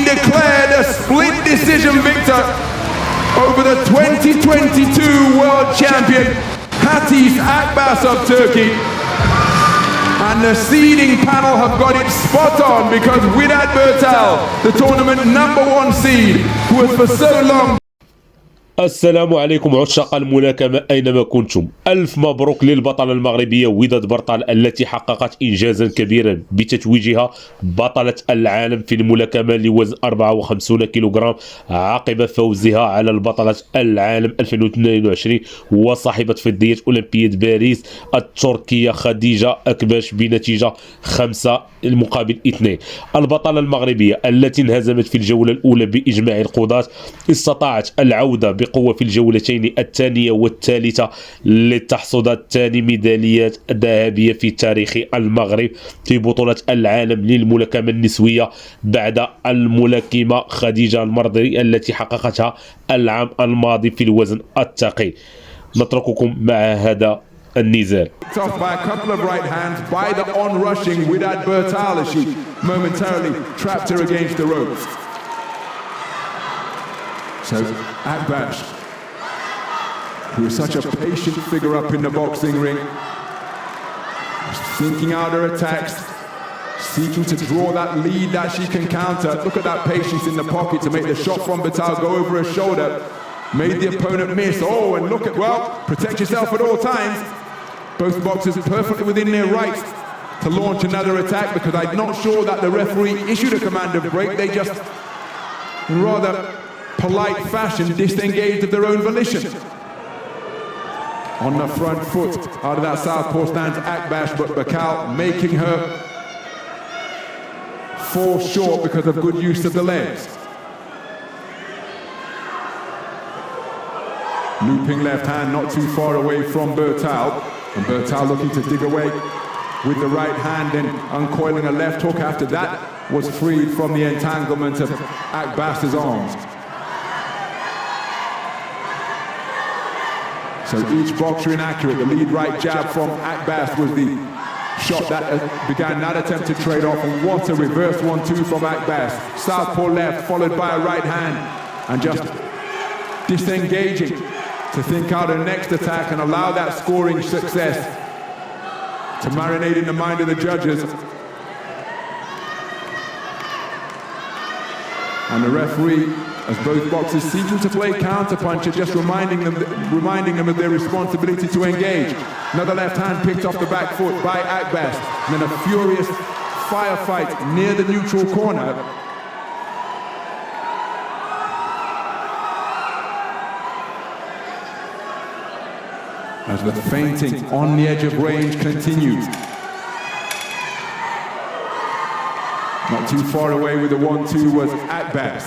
been declared a split decision victor over the 2022 world champion Hatis Akbas of Turkey. And the seeding panel have got it spot on because Widad Bertal, the tournament #1 seed, who was for so long. السلام عليكم عشاق الملاكمة أينما كنتم. ألف مبروك للبطلة المغربية وداد برطال التي حققت إنجازا كبيرا بتتويجها بطلة العالم في الملاكمة لوزن 54 كيلوغرام عقب فوزها على البطلة العالم 2022 وصاحبة فضية أولمبياد باريس التركية خديجة أكباش بنتيجة 5-2. البطلة المغربية التي انهزمت في الجولة الأولى بإجماع القضاة استطاعت العودة بقوة في الجولتين الثانية والثالثة لتحصد ثاني ميداليات ذهبية في تاريخ المغرب في بطولة العالم للملاكمة النسوية بعد الملاكمة خديجة المرضي التي حققتها العام الماضي في الوزن الثقيل. نترككم مع هذا النزال. Off by a couple of right hands by the on-rushing Widad Bertal as she momentarily trapped her against the ropes. So Akbash, who is such a patient figure up in the boxing ring, thinking out her attacks, seeking to draw that lead that she can counter. Look at that patience in the pocket to make the shot from Bertal go over her shoulder. Made the opponent miss. Oh, and look at, well, protect yourself at all times. Both boxers perfectly within their rights to launch another attack because I'm not sure that the referee issued a command of break. They just, in rather polite fashion, disengaged of their own volition. On the front foot, out of that southpaw stands Akbash, but Bertal making her fall short because of good use of the legs. Looping left hand not too far away from Bertal. And Bertal looking to dig away with the right hand and uncoiling a left hook. After that was freed from the entanglement of Akbas's arms. So each boxer inaccurate. The lead right jab from Akbas was the shot that began that attempted trade-off. And what a reverse 1-2 from Akbas. Southpaw left followed by a right hand. And just disengaging to think out her next attack and allow that scoring success to marinate in the mind of the judges. And the referee, as both boxers seeking to play counterpuncher, just reminding them of their responsibility to engage. Another left hand picked off the back foot by Akbas. And then a furious firefight near the neutral corner. As the feinting on the edge of range continues. Not too far away with the 1-2 was Akbas.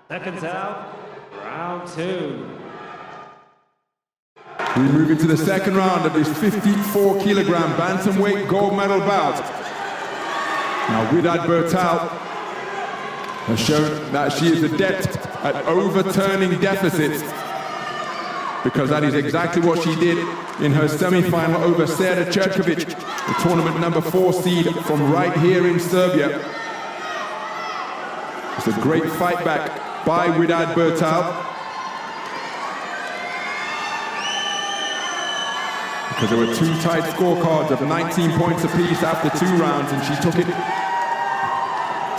Seconds out, round 2. We move into the second round of this 54-kilogram bantamweight gold medal bout. Now Widad Bertal has shown that she is adept at overturning deficits because that is exactly what she did in her semi-final over Sera Cherkovic, the tournament #4 seed from right here in Serbia. It's a great fight back by Widad Bertal. Because there were two tight scorecards of 19 points apiece after 2 rounds, and she took it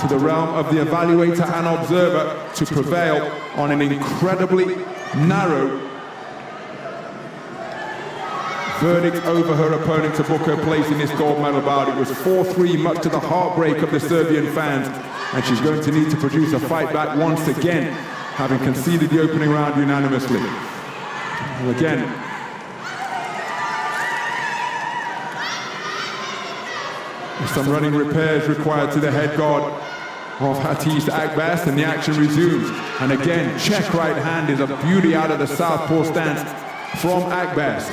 to the realm of the evaluator and observer to prevail on an incredibly narrow verdict over her opponent to book her place in this gold medal bout. It was 4-3, much to the heartbreak of the Serbian fans, and she's going to need to produce a fight back once again, having conceded the opening round unanimously. And again, some running repairs required to the head guard of Hatis Akbas, and the action resumes. And again, check right hand is a beauty out of the southpaw stance from Akbas.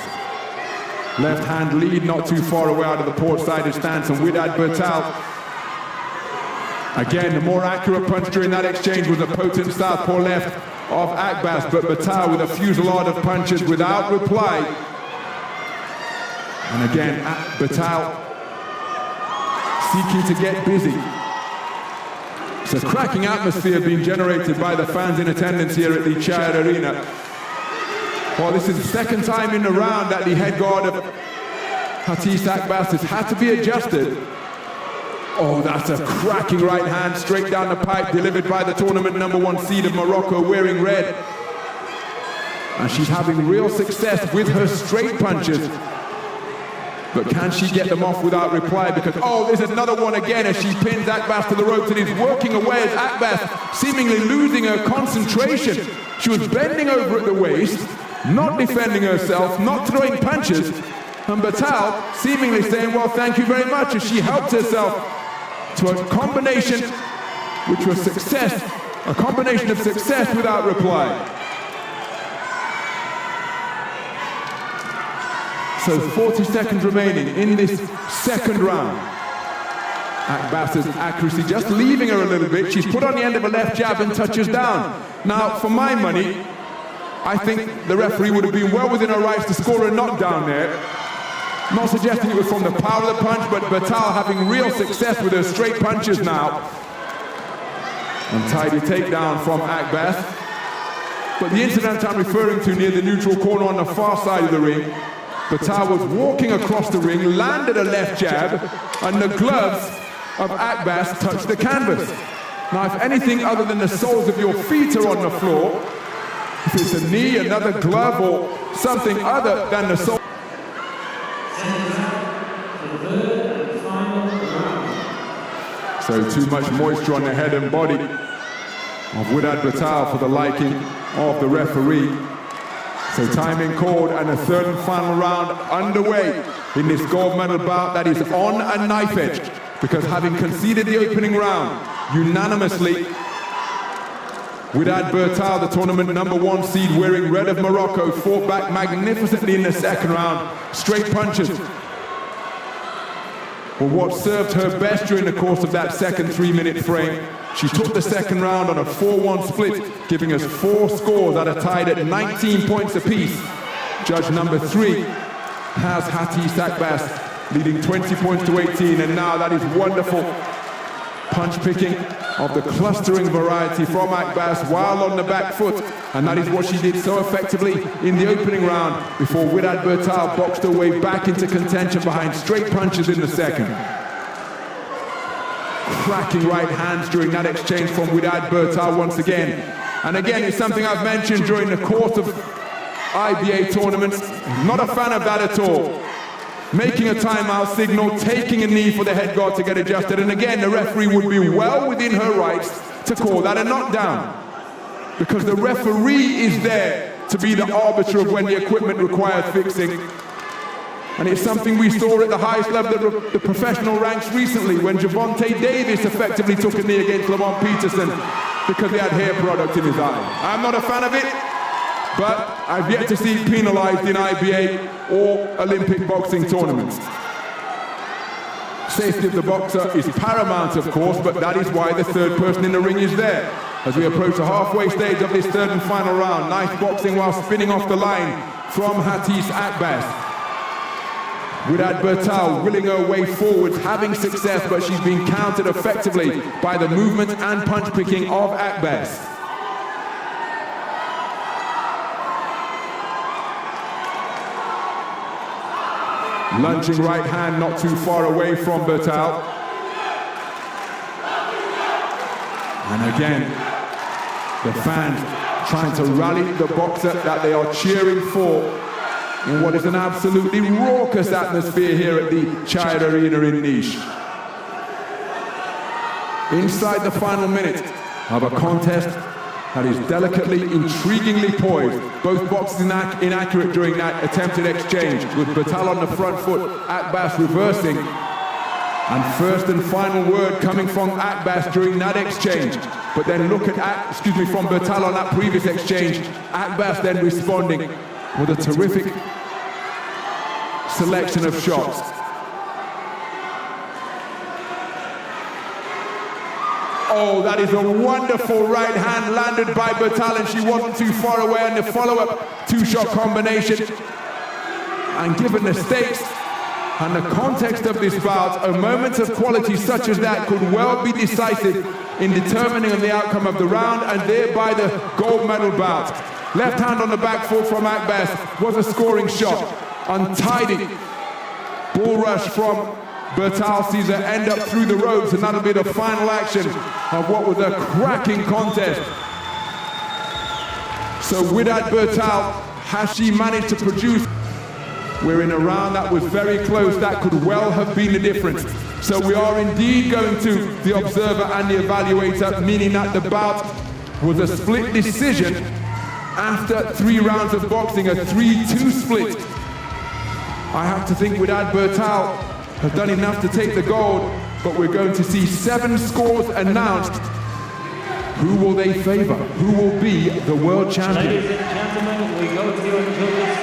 Left hand lead not too far away out of the port-sided stance, and Widad Bertal Again, the more accurate punch during that exchange was a potent southpaw left of Akbas, but Batal with a fusillade of punches without reply. And again, Batal seeking to get busy. It's a cracking atmosphere being generated by the fans in attendance here at the Chayar Arena. Well, this is the second time in the round that the head guard of Hatis Akbas has had to be adjusted. Oh, that's a cracking right hand straight down the pipe delivered by the tournament #1 seed of Morocco wearing red. And she's having real success with her straight punches. But can she get them off without reply? Because, oh, there's another one again as she pins Akbas to the ropes and is working away as Akbas seemingly losing her concentration. She was bending over at the waist, not defending herself, not throwing punches. And Batal seemingly saying, well, thank you very much, as she helped herself to a combination which was success, a combination of success without reply. So 40 seconds remaining in this second round. Akbas's accuracy just leaving her a little bit. She's put on the end of a left jab and touches down. Now, for my money, I think the referee would have been well within her rights to score a knockdown there. Not suggesting it was from the power of the punch, but Batal having real success with her straight punches now. Untidy takedown from Akbas. But the incident I'm referring to near the neutral corner on the far side of the ring, Batal was walking across the ring, landed a left jab, and the gloves of Akbas touched the canvas. Now, if anything other than the soles of your feet are on the floor, if it's a knee, another glove, or something other than the sole. So too much moisture on the head and body of Widad Batal for the liking of the referee. So timing called and a third and final round underway in this gold medal bout that is on a knife edge, because having conceded the opening round unanimously, Widad Batal, the tournament #1 seed wearing red of Morocco, fought back magnificently in the second round. Straight punches were what served her best during the course of that second 3-minute frame. She took the second round on a 4-1 split, giving us 4 scores that are tied at 19 points apiece. Judge number 3 has Hatis Akbas leading 20 points to 18, and now that is wonderful punch picking of the clustering variety from Akbas while on the back foot, and that is what she did so effectively in the opening round before Widad Batal boxed her way back into contention behind straight punches in the second. Cracking right hands during that exchange from Widad Batal once again. And again, it's something I've mentioned during the course of IBA tournaments. Not a fan of that at all. Making a timeout signal, taking a knee for the head guard to get adjusted. And again, the referee would be well within her rights to call that a knockdown, because the referee is there to be the arbiter of when the equipment requires fixing. And it's something we saw at the highest level of the professional ranks recently when Javonte Davis effectively took a knee against Lamont Peterson because he had hair product in his eye. I'm not a fan of it, but I've yet to see it penalized in IBA or Olympic boxing tournaments. Safety of the boxer is paramount, of course, but that is why the third person in the ring is there. As we approach the halfway stage of this third and final round, nice boxing while spinning off the line from Hatis Akbas. Widad Batal willing her way forwards, having success, but she's been countered effectively by the movement and punch picking of Akbas. Lunging right hand not too far away from Batal. And again, the fans trying to rally the boxer that they are cheering for in what is an absolutely raucous atmosphere here at the Chayar Arena in Nice. Inside the final minute of a contest that is delicately, intriguingly poised. Both boxers inaccurate during that attempted exchange, with Batal on the front foot, Akbas reversing. And first and final word coming from Akbas during that exchange. But then look at, from Batal on that previous exchange. Akbas then responding with a terrific selection of shots. Oh, that is a wonderful right hand landed by Bertal, and she wasn't too far away in the follow-up two-shot combination. And given the stakes and the context of this bout, a moment of quality such as that could well be decisive in determining the outcome of the round and thereby the gold medal bout. Left hand on the back foot from Akbas was a scoring shot. Untidy bull rush from Bertal sees her end up through the ropes, and that'll be the final action of what was a cracking contest. So Widad Bertal, has she managed to produce? We're in a round that was very close. That could well have been the difference. So we are indeed going to the observer and the evaluator, meaning that the bout was a split decision after 3 rounds of boxing, a 3-2 split. I have to think Widad Bertal has done enough to take the gold, but we're going to see 7 scores announced. Who will they favor? Who will be the world champion? Ladies and gentlemen, we go to the